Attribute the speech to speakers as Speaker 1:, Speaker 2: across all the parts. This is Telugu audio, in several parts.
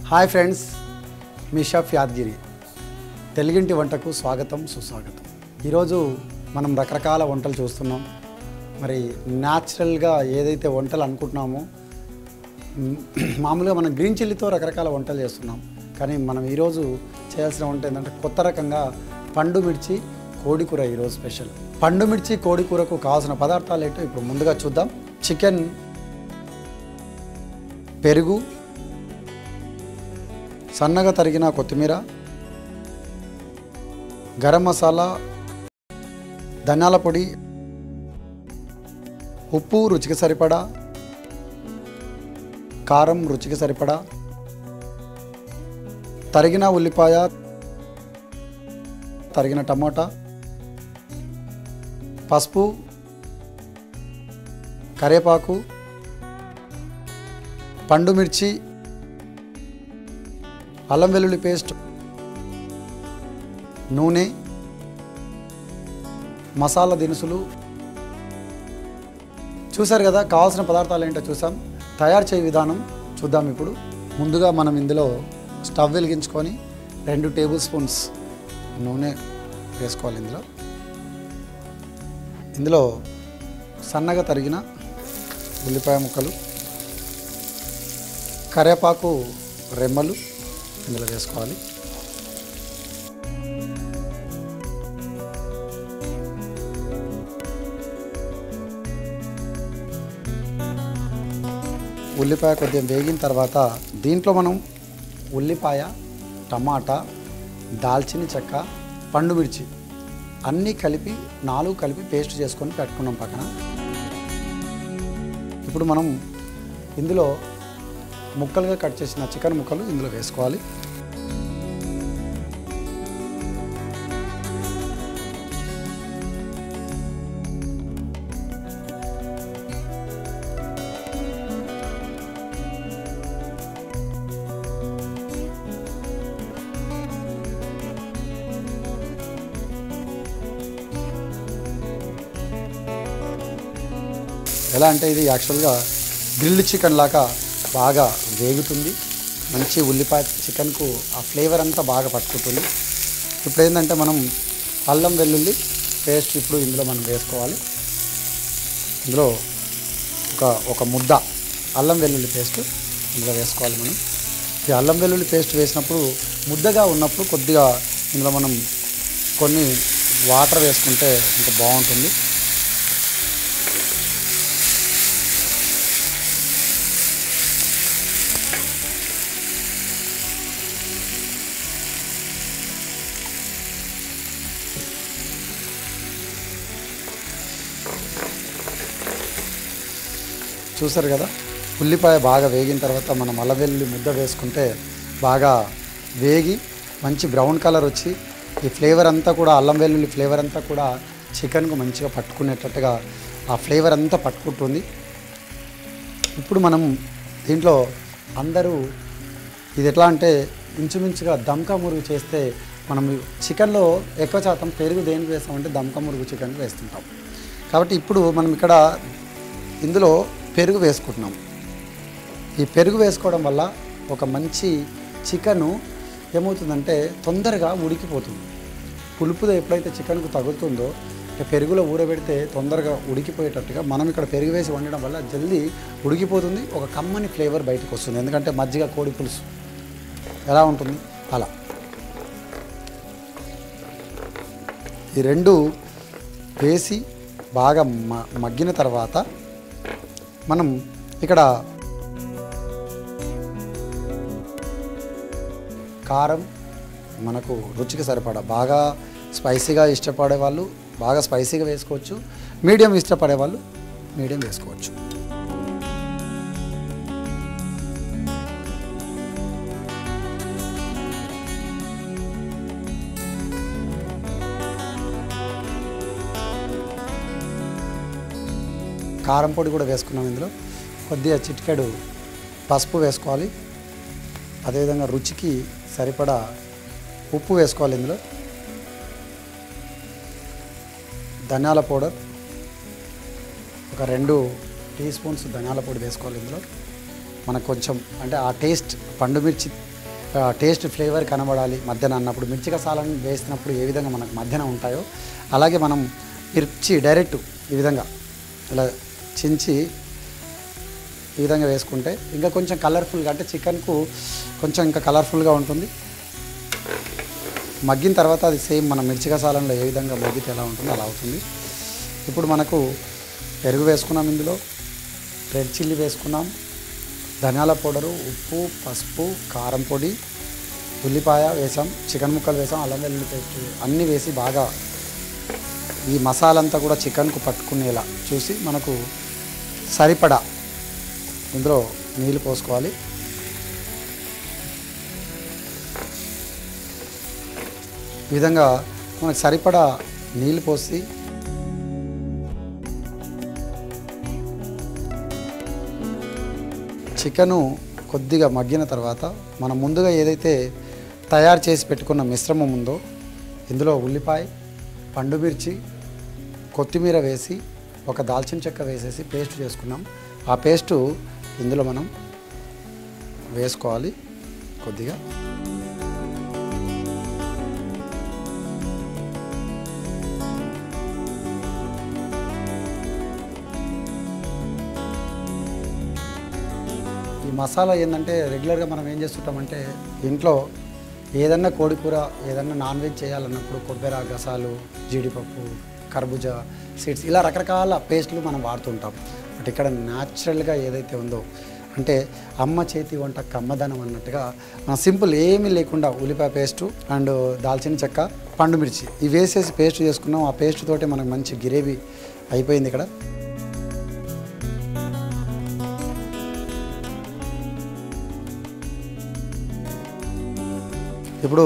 Speaker 1: హాయ్ ఫ్రెండ్స్, మీ షెఫ్ యాదగిరి. తెలుగింటి వంటకు స్వాగతం సుస్వాగతం. ఈరోజు మనం రకరకాల వంటలు చూస్తున్నాం. మరి న్యాచురల్గా ఏదైతే వంటలు అనుకుంటున్నామో మామూలుగా మనం గ్రీన్ చిల్లీతో రకరకాల వంటలు చేస్తున్నాం. కానీ మనం ఈరోజు చేయాల్సిన వంట ఏంటంటే కొత్త రకంగా పండు మిర్చి కోడికూర. ఈరోజు స్పెషల్ పండు మిర్చి కోడికూరకు కావాల్సిన పదార్థాలు ఏంటో ఇప్పుడు ముందుగా చూద్దాం. చికెన్, పెరుగు, సన్నగా తరిగిన కొత్తిమీర, గరం మసాలా, ధనియాల పొడి, ఉప్పు రుచికి సరిపడా, కారం రుచికి సరిపడా, తరిగిన ఉల్లిపాయ, తరిగిన టమాటా, పసుపు, కరివేపాకు, పండు మిర్చి, అల్లం వెల్లుల్లి పేస్ట్, నూనె, మసాలా దినుసులు. చూసారు కదా, కావాల్సిన పదార్థాలు ఏంటో చూసాం. తయారు చేయ విధానం చూద్దాం. ఇప్పుడు ముందుగా మనం ఇందులో స్టవ్ వెలిగించుకొని 2 టేబుల్ స్పూన్స్ నూనె వేసుకోవాలి. ఇందులో సన్నగా తరిగిన ఉల్లిపాయ ముక్కలు, కరివేపాకు రెమ్మలు ఇందులో వేసుకోవాలి. ఉల్లిపాయ కొద్దిగా వేగిన తర్వాత దీంట్లో మనం ఉల్లిపాయ, టమాటా, దాల్చిన చెక్క, పండు మిర్చి అన్నీ కలిపి 4 కలిపి పేస్ట్ చేసుకొని పెట్టుకున్నాం పక్కన. ఇప్పుడు మనం ఇందులో ముక్కలుగా కట్ చేసిన చికెన్ ముక్కలు ఇందులో వేసుకోవాలి. ఎలా అంటే ఇది యాక్చువల్గా గ్రిల్డ్ చికెన్ లాగా బాగా వేగుతుంది. మంచి ఉల్లిపాయ చికెన్కు ఆ ఫ్లేవర్ అంతా బాగా పట్టుకుంటుంది. ఇప్పుడు ఏంటంటే మనం అల్లం వెల్లుల్లి పేస్ట్ ఇప్పుడు ఇందులో మనం వేసుకోవాలి. ఇందులో ఒక ముద్ద అల్లం వెల్లుల్లి పేస్ట్ ఇందులో వేసుకోవాలి. మనం ఈ అల్లం వెల్లుల్లి పేస్ట్ వేసినప్పుడు ముద్దగా ఉన్నప్పుడు కొద్దిగా ఇందులో మనం కొన్ని వాటర్ వేసుకుంటే ఇంకా బాగుంటుంది. చూసారు కదా, ఉల్లిపాయ బాగా వేగిన తర్వాత మనం అల్లం వెల్లుల్లి ముద్ద వేసుకుంటే బాగా వేగి మంచి బ్రౌన్ కలర్ వచ్చి ఈ ఫ్లేవర్ అంతా కూడా అల్లం వెల్లుల్లి ఫ్లేవర్ అంతా కూడా చికెన్కు మంచిగా పట్టుకునేటట్టుగా ఆ ఫ్లేవర్ అంతా పట్టుకుంటుంది. ఇప్పుడు మనం దీంట్లో అందరూ ఇది ఎట్లా అంటే ఇంచుమించుగా దమ్కా మురుగు చేస్తే మనం చికెన్లో ఎక్కువ శాతం పెరుగు దేనికి వేస్తామంటే దమ్కా మురుగు చికెన్కి వేస్తుంటాం. కాబట్టి ఇప్పుడు మనం ఇక్కడ ఇందులో పెరుగు వేసుకుంటున్నాం. ఈ పెరుగు వేసుకోవడం వల్ల ఒక మంచి చికెను ఏమవుతుందంటే తొందరగా ఉడికిపోతుంది. పులుపుదో ఎప్పుడైతే చికెన్కు తగులుతుందో పెరుగులో ఊరబెడితే తొందరగా ఉడికిపోయేటట్టుగా మనం ఇక్కడ పెరుగు వేసి వండడం వల్ల జల్దీ ఉడికిపోతుంది. ఒక కమ్మని ఫ్లేవర్ బయటకు వస్తుంది. ఎందుకంటే మజ్జిగ కోడి పులుసు ఎలా ఉంటుంది అలా. ఈ 2 వేసి బాగా మగ్గిన తర్వాత మనం ఇక్కడ కారం మనకు రుచికి సరిపడా, బాగా స్పైసీగా ఇష్టపడే వాళ్ళు బాగా స్పైసీగా వేసుకోవచ్చు, మీడియం ఇష్టపడే వాళ్ళు మీడియం వేసుకోవచ్చు. కారం పొడి కూడా వేసుకున్నాం. ఇందులో కొద్దిగా చిటికెడు పసుపు వేసుకోవాలి. అదేవిధంగా రుచికి సరిపడా ఉప్పు వేసుకోవాలి. ఇందులో ధనియాల పౌడర్ ఒక 2 టీ స్పూన్స్ ధనియాల పొడి వేసుకోవాలి. ఇందులో మనకు కొంచెం అంటే ఆ టేస్ట్ పండు మిర్చి టేస్ట్ ఫ్లేవర్ కనబడాలి మధ్యన అన్నప్పుడు మిర్చి మసాలాను వేసినప్పుడు ఏ విధంగా మనకు మధ్యన ఉంటాయో అలాగే మనం మిర్చి డైరెక్ట్ ఈ విధంగా ఇలా చించి ఈ విధంగా వేసుకుంటే ఇంకా కొంచెం కలర్ఫుల్గా అంటే చికెన్కు కొంచెం ఇంకా కలర్ఫుల్గా ఉంటుంది. మగ్గిన తర్వాత అది సేమ్ మన మిర్చి మసాలాలో ఏ విధంగా మగ్గితే ఎలా ఉంటుందో అలా అవుతుంది. ఇప్పుడు మనకు పెరుగు వేసుకున్నాం, ఇందులో రెడ్ చిల్లీ వేసుకున్నాం, ధనియాల పౌడరు, ఉప్పు, పసుపు, కారం పొడి, ఉల్లిపాయ వేసాం, చికెన్ ముక్కలు వేసాం, అల్లం వెల్లుల్లి పేస్ట్ అన్నీ వేసి బాగా ఈ మసాలా అంతా కూడా చికెన్కు పట్టుకునేలా చూసి మనకు సరిపడా ఇందులో నీళ్ళు పోసుకోవాలి. ఈ విధంగా మనకు సరిపడా నీళ్ళు పోసి చికెను కొద్దిగా మగ్గిన తర్వాత మనం ముందుగా ఏదైతే తయారు చేసి పెట్టుకున్న మిశ్రమం ఉందో ఇందులో ఉల్లిపాయ, పండుమిర్చి, కొత్తిమీర వేసి ఒక దాల్చిన చెక్క వేసేసి పేస్ట్ చేసుకున్నాం. ఆ పేస్టు ఇందులో మనం వేసుకోవాలి కొద్దిగా. ఈ మసాలా ఏంటంటే రెగ్యులర్గా మనం ఏం చేస్తుంటామంటే ఇంట్లో ఏదన్నా కోడికూర ఏదన్నా నాన్ వెజ్ చేయాలన్నప్పుడు కొబ్బరి గసాలు, జీడిపప్పు, కర్బూజా సీడ్స్ ఇలా రకరకాల పేస్ట్లు మనం వాడుతుంటాం. బట్ ఇక్కడ న్యాచురల్గా ఏదైతే ఉందో అంటే అమ్మ చేతి వంట కమ్మదనం అన్నట్టుగా సింపుల్ ఏమీ లేకుండా ఉల్లిపాయ పేస్టు అండ్ దాల్చిన చెక్క, పండుమిర్చి ఇవి వేసేసి పేస్ట్ చేసుకున్నాం. ఆ పేస్ట్ తోటి మనకు మంచి గ్రేవీ అయిపోయింది. ఇక్కడ ఇప్పుడు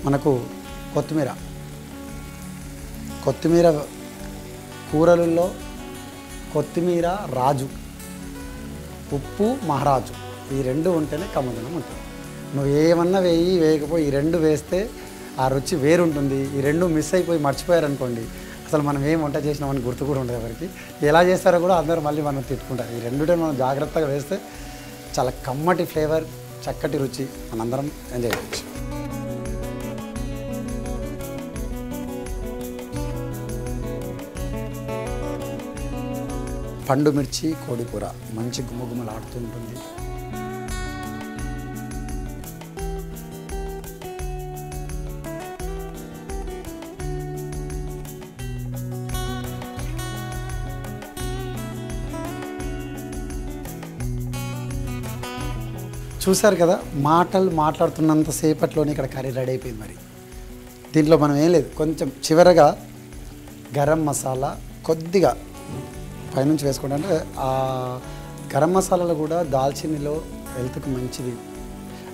Speaker 1: మనకు కొత్తిమీర కూరలలో కొత్తిమీర రాజు, ఉప్పు మహారాజు, ఈ రెండు ఉంటేనే కమ్మదనం ఉంటుంది. నువ్వు ఏమన్నా వేయకపోయి ఈ రెండు వేస్తే ఆ రుచి వేరుంటుంది. ఈ రెండు మిస్ అయిపోయి మర్చిపోయారనుకోండి అసలు మనం ఏం వంట చేసినామని గుర్తు కూడా ఉండదు ఎవరికి. ఎలా చేస్తారో కూడా అందరూ మళ్ళీ మనం తిట్టుకుంటారు. ఈ రెండుటే మనం జాగ్రత్తగా వేస్తే చాలా కమ్మటి ఫ్లేవర్, చక్కటి రుచి మనందరం ఎంజాయ్ చేయొచ్చు. పండు మిర్చి కోడి కూర మంచి గుమగుమలాడుతూ ఉంటుంది. చూసారు కదా, మాట్లాడుతున్నంత సేపట్లోనే ఇక్కడ కర్రీ రెడీ అయిపోయింది. మరి దీంట్లో మనం ఏం లేదు, కొంచెం చివరగా గరం మసాలా కొద్దిగా పైనుంచి వేసుకుంటే అంటే ఆ గరం మసాలాలు కూడా దాల్చినిలో హెల్త్కి మంచిది,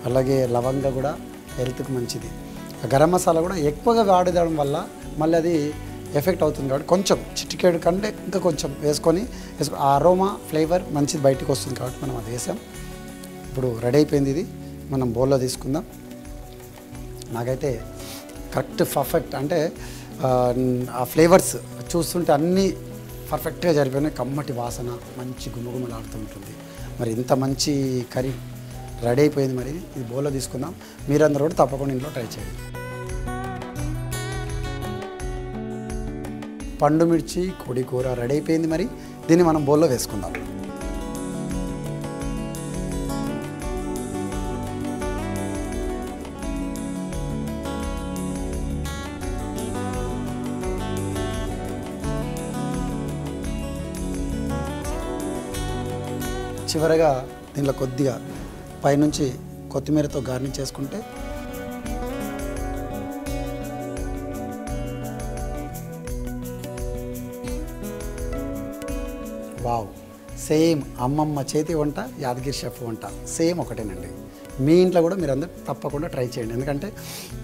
Speaker 1: అలాగే లవంగ కూడా హెల్త్కి మంచిది. ఆ గరం మసాలా కూడా ఎక్కువగా వాడడం వల్ల మళ్ళీ అది ఎఫెక్ట్ అవుతుంది కాబట్టి కొంచెం చిటికేడు కంటే ఇంకా కొంచెం వేసుకొని ఆ అరోమా ఫ్లేవర్ మంచిది బయటకు వస్తుంది కాబట్టి మనం అది వేసాం. ఇప్పుడు రెడీ అయిపోయింది. ఇది మనం బౌల్లో తీసుకుందాం. నాకైతే కరెక్ట్ పర్ఫెక్ట్ అంటే ఆ ఫ్లేవర్స్ చూస్తుంటే అన్నీ పర్ఫెక్ట్గా జరిపోయినాయి. కమ్మటి వాసన మంచి గుమగుమలాడుతూ ఉంటుంది. మరి ఇంత మంచి కర్రీ రెడీ అయిపోయింది. మరి ఇది బౌల్లో తీసుకుందాం. మీరందరూ కూడా తప్పకుండా ఇంట్లో ట్రై చేయండి. పండు మిర్చి కోడి కూర రెడీ అయిపోయింది. మరి దీన్ని మనం బౌల్లో వేసుకుందాం. చివరగా దీనిలో కొద్దిగా పైనుంచి కొత్తిమీరతో గార్నిష్ చేసుకుంటే వావ్, సేమ్ అమ్మమ్మ చేతి వంట, యాదగిరి షెఫ్ వంట సేమ్ ఒకటేనండి. మీ ఇంట్లో కూడా మీరు అందరూ తప్పకుండా ట్రై చేయండి. ఎందుకంటే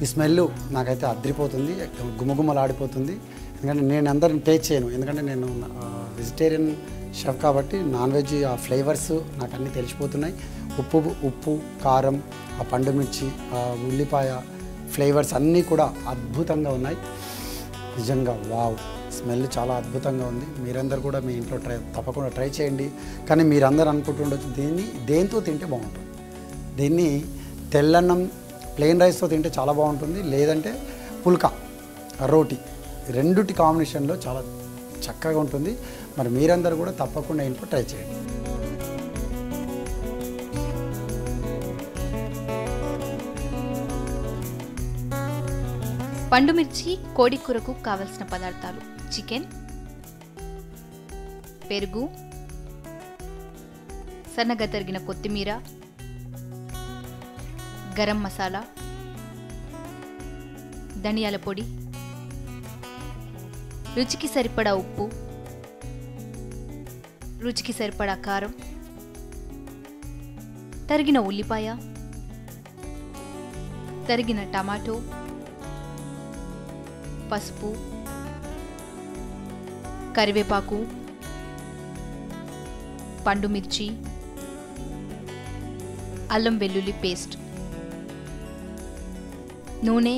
Speaker 1: ఈ స్మెల్ నాకైతే అద్రిపోతుంది, గుమగుమలాడిపోతుంది. ఎందుకంటే నేను అందరిని టేస్ట్ చేయను, ఎందుకంటే నేను వెజిటేరియన్ షెఫ్ కాబట్టి నాన్ వెజ్ ఆ ఫ్లేవర్స్ నాకు అన్నీ తెలిసిపోతున్నాయి. ఉప్పు, కారం, ఆ పండుమిర్చి, ఆ ఉల్లిపాయ ఫ్లేవర్స్ అన్నీ కూడా అద్భుతంగా ఉన్నాయి. నిజంగా వావ్, స్మెల్ చాలా అద్భుతంగా ఉంది. మీరందరూ కూడా మీ ఇంట్లో తప్పకుండా ట్రై చేయండి. కానీ మీరందరూ అనుకుంటుండొచ్చు దీన్ని దేంతో తింటే బాగుంటుంది. దీన్ని తెల్లన్నం ప్లెయిన్ రైస్తో తింటే చాలా బాగుంటుంది, లేదంటే పుల్కా రోటీ రెండుటి కాంబినేషన్లో చాలా చక్కగా ఉంటుంది. మరి మీరందరూ కూడా తప్పకుండా ఇంట్లో ట్రై చేయండి.
Speaker 2: పండుమిర్చి కోడి కూరకు కావలసిన పదార్థాలు: చికెన్, పెరుగు, సన్నగా తరిగిన కొత్తిమీర, గరం మసాలా, ధనియాల పొడి, రుచికి సరిపడా ఉప్పు, రుచికి సరిపడా కారం, తరిగిన ఉల్లిపాయ, తరిగిన టమాటో, పసుపు, కరివేపాకు, పండుమిర్చి, అల్లం వెల్లుల్లి పేస్ట్, నూనె,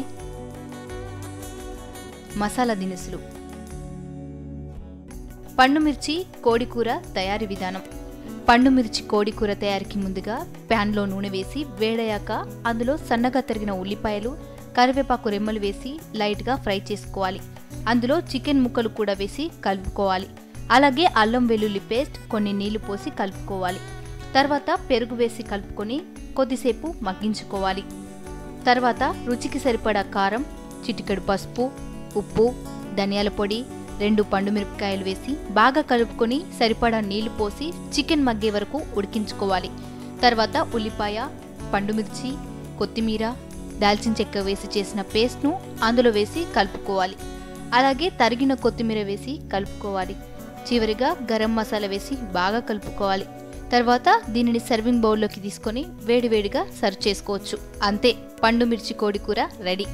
Speaker 2: మసాలా దినుసులు. పండుమిర్చి కోడికూర తయారీ విధానం: పండుమిర్చి కోడికూర తయారీకి ముందుగా ప్యాన్లో నూనె వేసి వేడయ్యాక అందులో సన్నగా తరిగిన ఉల్లిపాయలు, కరివేపాకు రెమ్మలు వేసి లైట్గా ఫ్రై చేసుకోవాలి. అందులో చికెన్ ముక్కలు కూడా వేసి కలుపుకోవాలి. అలాగే అల్లం వెల్లుల్లి పేస్ట్ కొన్ని నీళ్లు పోసి కలుపుకోవాలి. తర్వాత పెరుగు వేసి కలుపుకొని కొద్దిసేపు మగ్గించుకోవాలి. తర్వాత రుచికి సరిపడా కారం, చిటికెడు పసుపు, ఉప్పు, ధనియాల పొడి, 2 పండుమిరపకాయలు వేసి బాగా కలుపుకొని సరిపడా నీళ్లు పోసి చికెన్ మగ్గే వరకు ఉడికించుకోవాలి. తర్వాత ఉల్లిపాయ, పండుమిర్చి, కొత్తిమీర, దాల్చిన చెక్క వేసి చేసిన పేస్ట్ను అందులో వేసి కలుపుకోవాలి. అలాగే తరిగిన కొత్తిమీర వేసి కలుపుకోవాలి. చివరిగా గరం మసాలా వేసి బాగా కలుపుకోవాలి. తర్వాత దీనిని సర్వింగ్ బౌల్లోకి తీసుకొని వేడివేడిగా సర్వ్ చేసుకోవచ్చు. అంతే, పండుమిర్చి కోడి కూర రెడీ.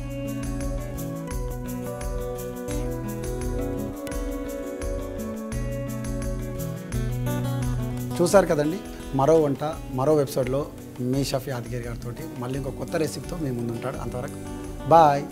Speaker 1: చూసారు కదండి, మరో వంట మరో వెబ్సైట్లో మీ షఫ్ యాదగిరి గారితో మళ్ళీ ఇంకో కొత్త రెసిపీతో మీ ముందు ఉంటాడు. అంతవరకు బాయ్.